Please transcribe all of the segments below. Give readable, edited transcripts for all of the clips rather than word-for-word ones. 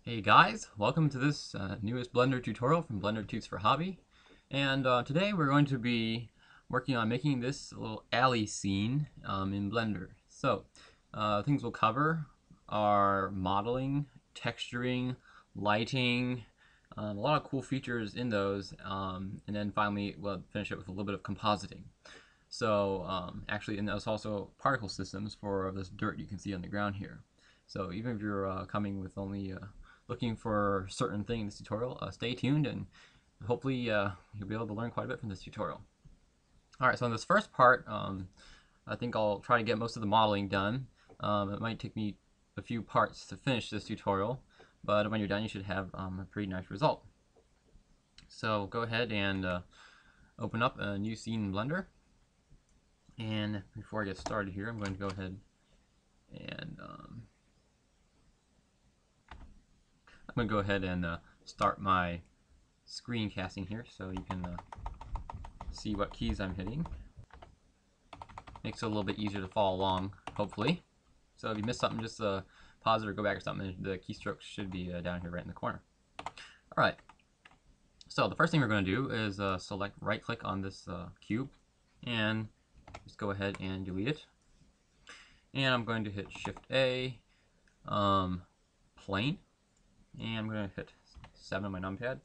Hey guys, welcome to this newest Blender tutorial from Blender Tuts for Hobby. And today we're going to be working on making this little alley scene in Blender. So things we'll cover are modeling, texturing, lighting, a lot of cool features in those, and then finally we'll finish it with a little bit of compositing. So actually, and there's also particle systems for this dirt you can see on the ground here. So even if you're coming with only looking for a certain thing in this tutorial, stay tuned and hopefully you'll be able to learn quite a bit from this tutorial. Alright, so in this first part, I think I'll try to get most of the modeling done. It might take me a few parts to finish this tutorial, but when you're done you should have a pretty nice result. So go ahead and open up a new scene in Blender. And before I get started here, I'm going to go ahead and start my screencasting here so you can see what keys I'm hitting. Makes it a little bit easier to follow along, hopefully. So if you miss something, just pause it or go back or something. The keystrokes should be down here right in the corner. Alright, so the first thing we're going to do is select right click on this cube and just go ahead and delete it. And I'm going to hit Shift A, plane, and I'm going to hit 7 on my numpad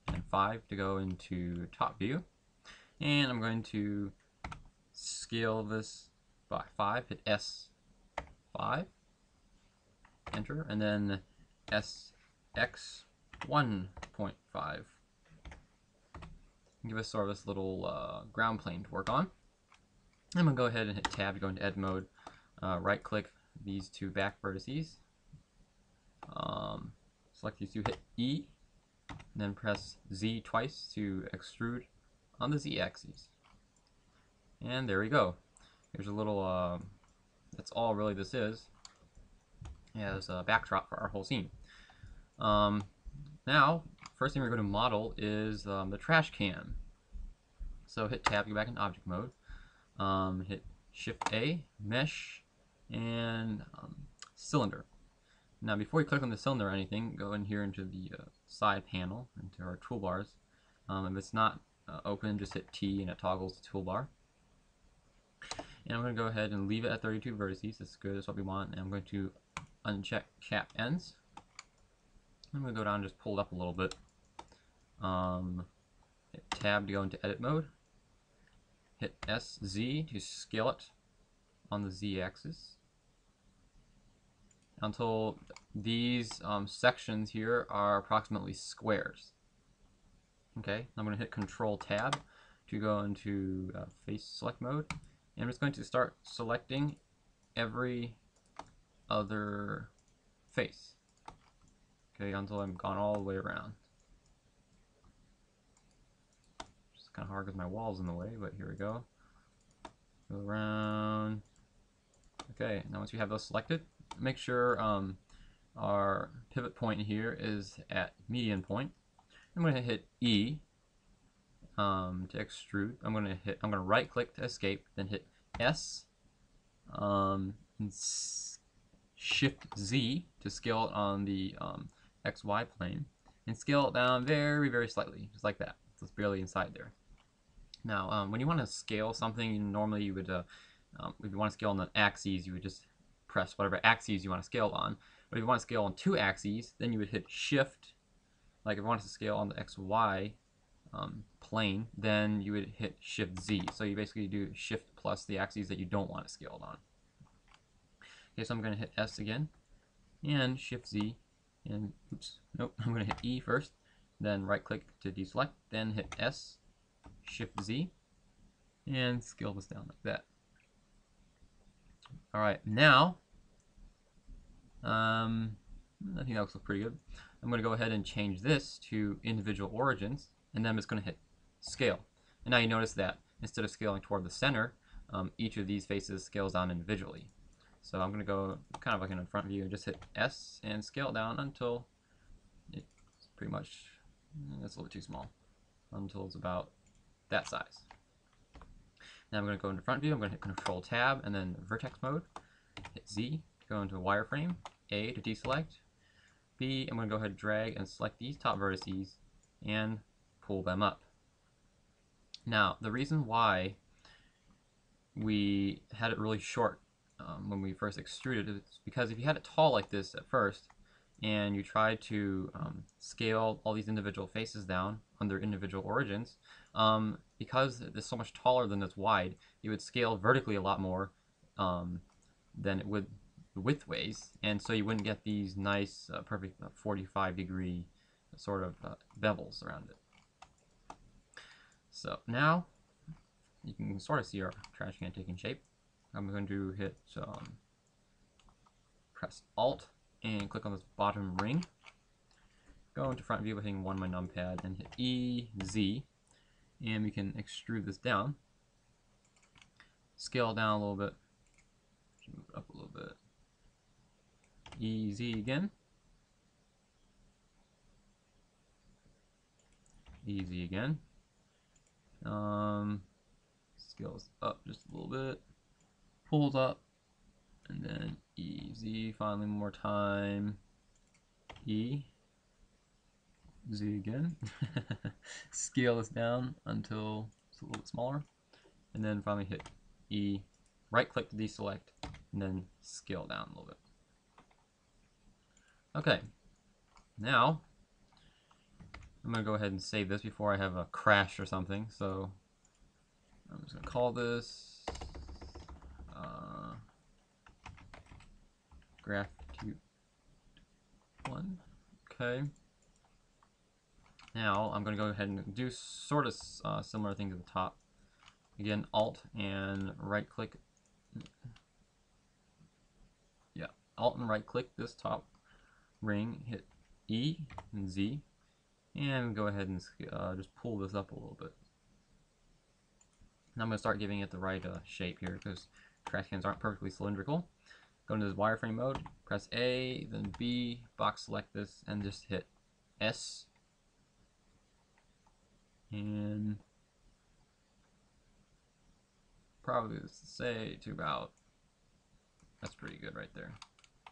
and 5 to go into top view. And I'm going to scale this by 5, hit S5, enter, and then SX 1.5. Give us sort of this little ground plane to work on. I'm going to go ahead and hit tab to go into edit mode. Right click these two back vertices. Select these two, hit E, and then press Z twice to extrude on the Z axis. And there we go. Here's a little, that's all really this is, as a backdrop for our whole scene. Now, first thing we're going to model is the trash can. So hit tab, go back in object mode. Hit Shift A, Mesh, and Cylinder. Now before you click on the cylinder or anything, go in here into the side panel, into our toolbars. If it's not open, just hit T and it toggles the toolbar. And I'm going to go ahead and leave it at 32 vertices. That's good, that's what we want. And I'm going to uncheck cap ends. I'm going to go down and just pull it up a little bit. Hit tab to go into edit mode. Hit SZ to scale it on the Z axis until these sections here are approximately squares. Okay, I'm going to hit Control Tab to go into face select mode, and I'm just going to start selecting every other face. Okay, until I'm gone all the way around. It's kind of hard because my wall's in the way, but here we go. Go around. Okay, now once you have those selected, make sure our pivot point here is at median point. I'm going to hit E to extrude. I'm going to right click to escape, then hit S, and Shift Z to scale it on the XY plane, and scale it down very, very slightly, just like that. So it's barely inside there. Now, when you want to scale something, normally you would, if you want to scale on the axes, you would just press whatever axes you want to scale on. But if you want to scale on 2 axes, then you would hit Shift. Like if you wanted to scale on the XY plane, then you would hit Shift Z. So you basically do Shift plus the axes that you don't want to scale on. Okay, so I'm going to hit S again, and Shift Z, and oops, nope, I'm going to hit E first, then right click to deselect, then hit S, Shift Z, and scale this down like that. Alright, now, I think that looks pretty good. I'm going to go ahead and change this to individual origins, and then I'm just going to hit scale. And now you notice that instead of scaling toward the center, each of these faces scales down individually. So I'm going to go kind of like in a front view and just hit S and scale down until it's pretty much, that's a little bit too small, until it's about that size. Now I'm going to go into front view, I'm going to hit Control Tab and then vertex mode, hit Z to go into wireframe, A to deselect, B, I'm going to go ahead and drag and select these top vertices and pull them up. Now, the reason why we had it really short when we first extruded it is because if you had it tall like this at first, and you tried to scale all these individual faces down on their individual origins, because it's so much taller than it's wide, it would scale vertically a lot more than it would widthways, and so you wouldn't get these nice perfect 45-degree sort of bevels around it. So now you can sort of see our trash can taking shape. I'm going to hit press Alt and click on this bottom ring. Go into front view by hitting 1 on my numpad and hit E, Z, and we can extrude this down. Scale down a little bit. Move it up a little bit. E, Z again. E, Z again. Scales up just a little bit. Pulls up. And then E, Z, finally one more time. E, Z again. Scale this down until it's a little bit smaller. And then finally hit E, right click to deselect, and then scale down a little bit. Okay, now I'm going to go ahead and save this before I have a crash or something. So I'm just going to call this graph 1. Okay. Now I'm going to go ahead and do sort of similar thing to the top. Again, Alt and right click. Yeah, Alt and right click this top ring, hit E and Z, and go ahead and just pull this up a little bit. And I'm going to start giving it the right shape here because trash cans aren't perfectly cylindrical. Go into this wireframe mode, press A, then B, box select this, and just hit S. And probably say to about, that's pretty good right there.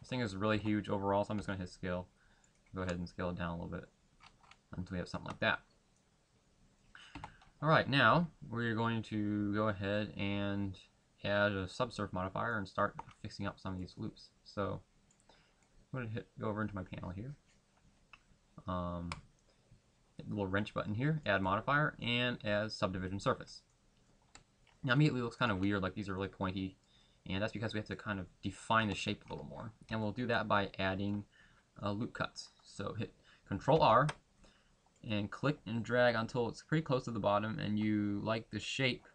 This thing is really huge overall, so I'm just going to hit scale. Go ahead and scale it down a little bit until we have something like that. Alright, now we're going to go ahead and add a subsurf modifier and start fixing up some of these loops. So I'm going to go over into my panel here. Hit the little wrench button here, add modifier, and add subdivision surface. Now immediately it looks kind of weird, like these are really pointy, and that's because we have to kind of define the shape a little more. And we'll do that by adding loop cuts. So hit Control R and click and drag until it's pretty close to the bottom and you like the shape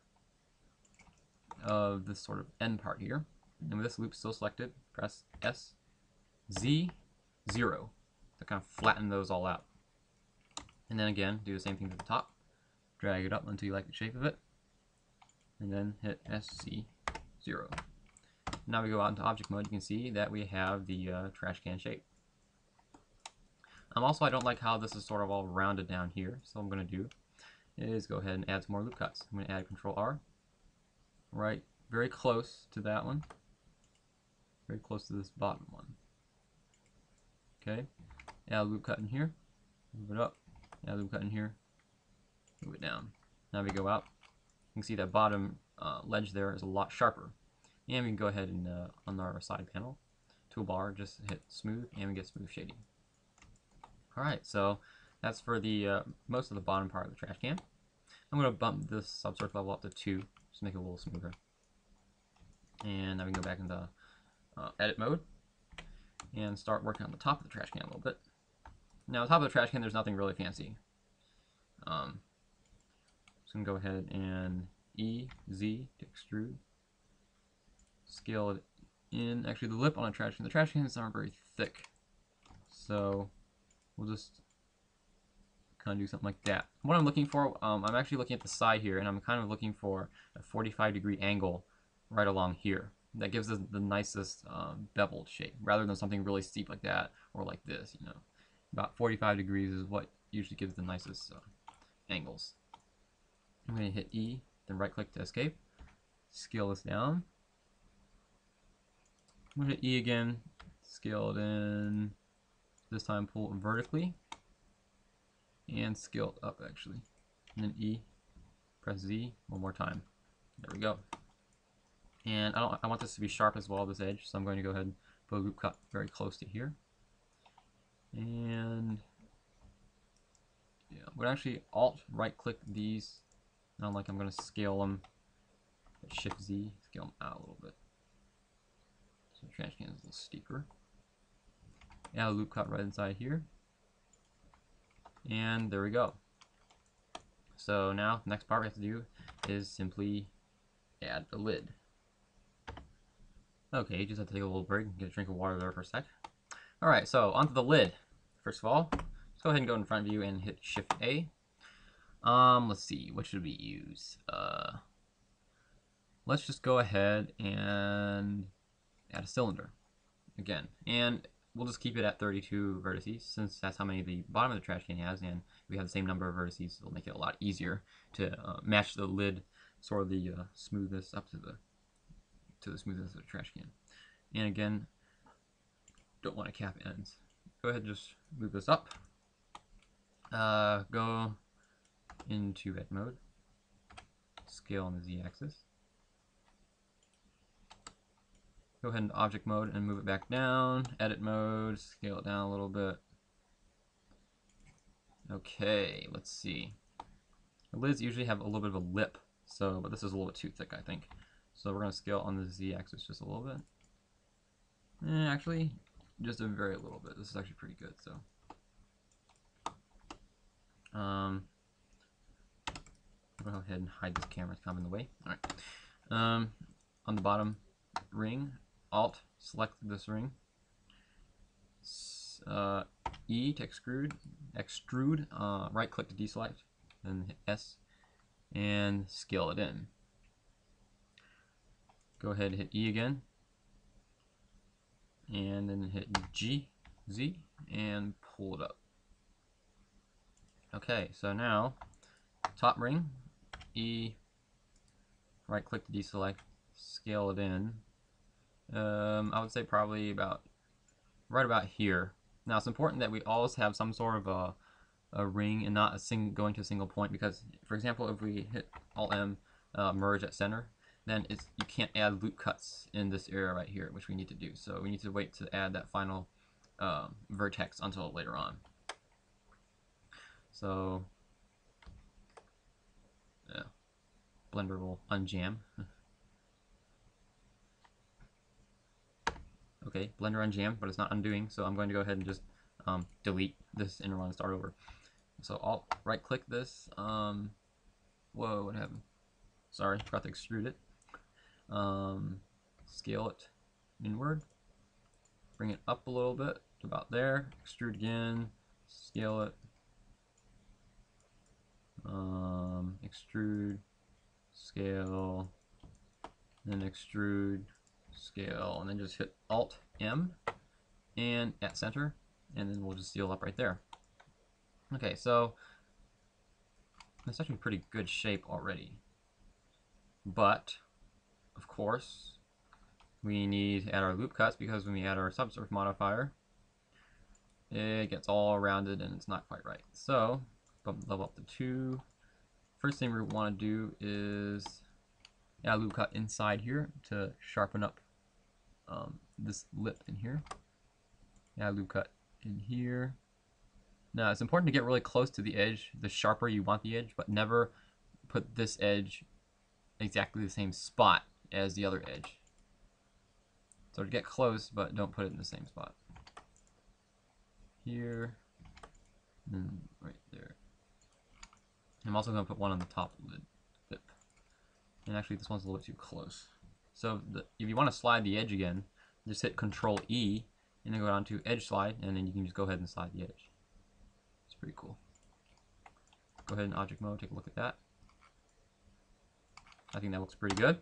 of this sort of end part here. And with this loop still selected, press S, Z, 0 to kind of flatten those all out. And then again, do the same thing to the top. Drag it up until you like the shape of it. And then hit SC, 0. Now we go out into object mode, you can see that we have the trash can shape. Also, I don't like how this is sort of all rounded down here, so what I'm going to do is go ahead and add some more loop cuts. I'm going to add Control R, right, very close to that one, very close to this bottom one. Okay, add a loop cut in here, move it up, add a loop cut in here, move it down. Now we go out, you can see that bottom ledge there is a lot sharper. And we can go ahead and on our side panel, toolbar, just hit smooth, and we get smooth shading. Alright, so that's for the most of the bottom part of the trash can. I'm going to bump this subsurface level up to 2, just to make it a little smoother. And now we can go back into edit mode and start working on the top of the trash can a little bit. Now, on top of the trash can, there's nothing really fancy. Just going to go ahead and E, Z to extrude. Scale it in. Actually, the lip on the trash cans aren't very thick. So we'll just kind of do something like that. What I'm looking for, I'm actually looking at the side here, and I'm kind of looking for a 45-degree angle right along here. That gives us the nicest beveled shape, rather than something really steep like that, or like this, you know. About 45 degrees is what usually gives the nicest angles. I'm going to hit E, then right-click to escape. Scale this down. I'm going to hit E again, scale it in This time pull vertically and scale it up actually. And then E, press Z one more time. There we go. And I want this to be sharp as well, this edge, so I'm going to go ahead and put a loop cut very close to here. And yeah, I'm going to actually Alt right click these. Not like I'm going to scale them. Shift Z, scale them out a little bit. So the trash can is a little steeper. Add a loop cut right inside here. And there we go. So now the next part we have to do is simply add the lid. Okay, just have to take a little break and get a drink of water there for a sec. Alright, so onto the lid. First of all, let's go ahead and go in front of you and hit Shift A. Let's see, what should we use? Let's just go ahead and add a cylinder again. And we'll just keep it at 32 vertices, since that's how many the bottom of the trash can has, and we have the same number of vertices, it'll make it a lot easier to match the lid, sort of the smoothness up to the smoothness of the trash can. And again, don't want to cap ends. Go ahead and just move this up. Go into edit mode, scale on the Z-axis. Go ahead into object mode and move it back down. Edit mode, scale it down a little bit. Okay, let's see. The lids usually have a little bit of a lip, but this is a little bit too thick, I think. So we're going to scale on the Z-axis just a little bit. Actually, just a very little bit. This is actually pretty good. So, I'll go ahead and hide this camera. It's kind of in the way. All right. On the bottom ring, Alt, select this ring. E to extrude. Right click to deselect, then hit S, and scale it in. Go ahead and hit E again, and then hit Z, and pull it up. Okay, so now top ring, E, right click to deselect, scale it in. I would say probably right about here. Now it's important that we always have some sort of a ring and not going to a single point, because, for example, if we hit Alt M, merge at center, then you can't add loop cuts in this area right here, which we need to do. So we need to wait to add that final vertex until later on. So yeah, Blender will unjam. Okay, Blender unjammed, but it's not undoing, so I'm going to go ahead and just delete this and run and start over. So I'll right click this. Whoa, what happened? Sorry, forgot to extrude it. Scale it inward. Bring it up a little bit to about there. Extrude again. Scale it. Extrude. Scale. Then extrude. Scale, and then just hit Alt M and at center, and then we'll just seal up right there. Okay, so it's actually pretty good shape already, but of course we need to add our loop cuts, because when we add our subsurface modifier, it gets all rounded and it's not quite right. So bump level up to 2. First thing we want to do is add a loop cut inside here to sharpen up this lip in here. Add a loop cut in here. Now it's important to get really close to the edge, the sharper you want the edge, but never put this edge exactly the same spot as the other edge. So to get close, but don't put it in the same spot. Here, and right there. I'm also going to put one on the top lip. And actually this one's a little bit too close. So if you want to slide the edge again, just hit Control E and then go down to Edge Slide, and then you can just go ahead and slide the edge. It's pretty cool. Go ahead in object mode, take a look at that. I think that looks pretty good.